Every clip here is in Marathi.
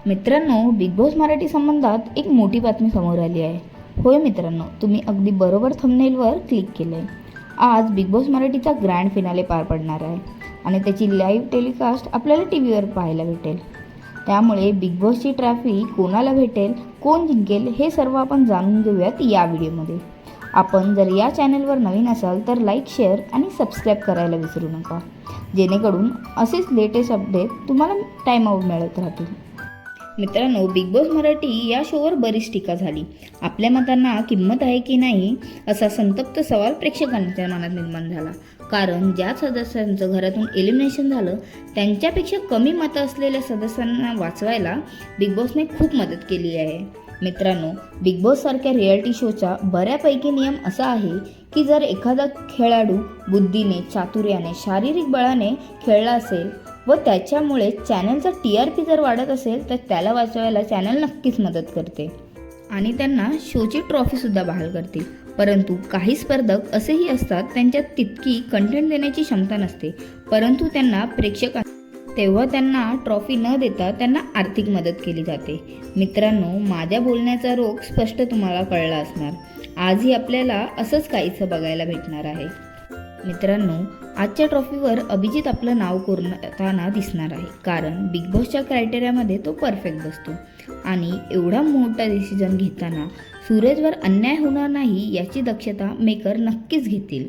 मित्रांनो, बिग बॉस मराठी संबंधात एक मोठी बातमी समोर आली आहे. होय मित्रांनो, तुम्ही अगदी बरोबर थंबनेलवर क्लिक केलं आहे. आज बिग बॉस मराठीचा ग्रँड फिनाले पार पडणार आहे आणि त्याची लाईव्ह टेलिकास्ट आपल्याला टी व्हीवर पाहायला भेटेल. त्यामुळे बिग बॉसची ट्रॉफी कोणाला भेटेल, कोण जिंकेल हे सर्व आपण जाणून घेऊयात या व्हिडिओमध्ये. आपण जर या चॅनलवर नवीन असाल तर लाईक, शेअर आणि सबस्क्राईब करायला विसरू नका, जेणेकरून असेच लेटेस्ट अपडेट तुम्हाला टाईमावर मिळत राहतील. मित्रांनो, बिग बॉस मराठी या शोवर बरीच टीका झाली. आपल्या मतांना किंमत आहे की नाही असा संतप्त सवाल प्रेक्षकांच्या मनात निर्माण झाला. कारण ज्या सदस्यांचं घरातून एलिमिनेशन झालं त्यांच्यापेक्षा कमी मतं असलेल्या सदस्यांना वाचवायला बिग बॉसने खूप मदत केली आहे. मित्रांनो, बिग बॉस सारख्या रियालिटी शोचा बऱ्यापैकी नियम असा आहे की जर एखादा खेळाडू बुद्धीने, चातुर्याने, शारीरिक बळाने खेळला असेल व त्याच्यामुळे चॅनलचा TRP जर वाढत असेल तर त्याला वाचवायला चॅनल नक्कीच मदत करते आणि त्यांना शोची ट्रॉफीसुद्धा बहाल करते. परंतु काही स्पर्धक असेही असतात त्यांच्यात तितकी कंटेंट देण्याची क्षमता नसते, परंतु तेव्हा त्यांना ट्रॉफी न देता त्यांना आर्थिक मदत केली जाते. मित्रांनो, माझ्या बोलण्याचा रोग स्पष्ट तुम्हाला कळला असणार. आजही आपल्याला असंच काहीसं बघायला भेटणार आहे. मित्रांनो, आजच्या ट्रॉफीवर अभिजित आपलं नाव कोरताना दिसणार आहे, कारण बिग बॉसच्या क्रायटेरियामध्ये तो परफेक्ट बसतो आणि एवढा मोठा डिसिजन घेताना सूरजवर अन्याय होणार नाही याची दक्षता मेकर नक्कीच घेतील.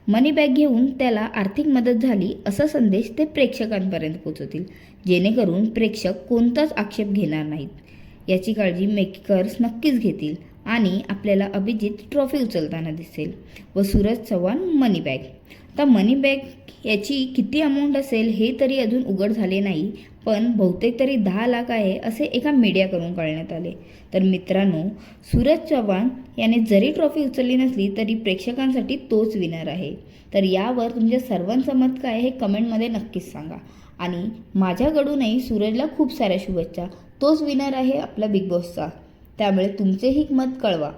मनी बॅग घेऊन त्याला आर्थिक मदत झाली असा संदेश ते प्रेक्षकांपर्यंत पोहोचवतील, जेणेकरून प्रेक्षक कोणताच आक्षेप घेणार नाहीत. याची काळजी मेकर्स नक्कीच घेतील आणि आपल्याला अभिजित ट्रॉफी उचलताना दिसेल व सूरज चव्हाण मनी बॅग. आता मनी बॅग याची किती अमाऊंट असेल हे तरी अजून उघड झाले नाही, पण बहुतेक तरी 10 लाख आहे असे एका मीडियाकडून कळण्यात आले. तर मित्रांनो, सूरज चव्हाण याने जरी ट्रॉफी उचलली नसली तरी प्रेक्षकांसाठी तोच विनर आहे. तर यावर तुमच्या सर्वांचं मत काय हे कमेंटमध्ये नक्कीच सांगा आणि माझ्याकडूनही सूरजला खूप साऱ्या शुभेच्छा. तोच विनर आहे आपला बिग बॉसचा. त्यामुळे तुमचेही मत कळवा.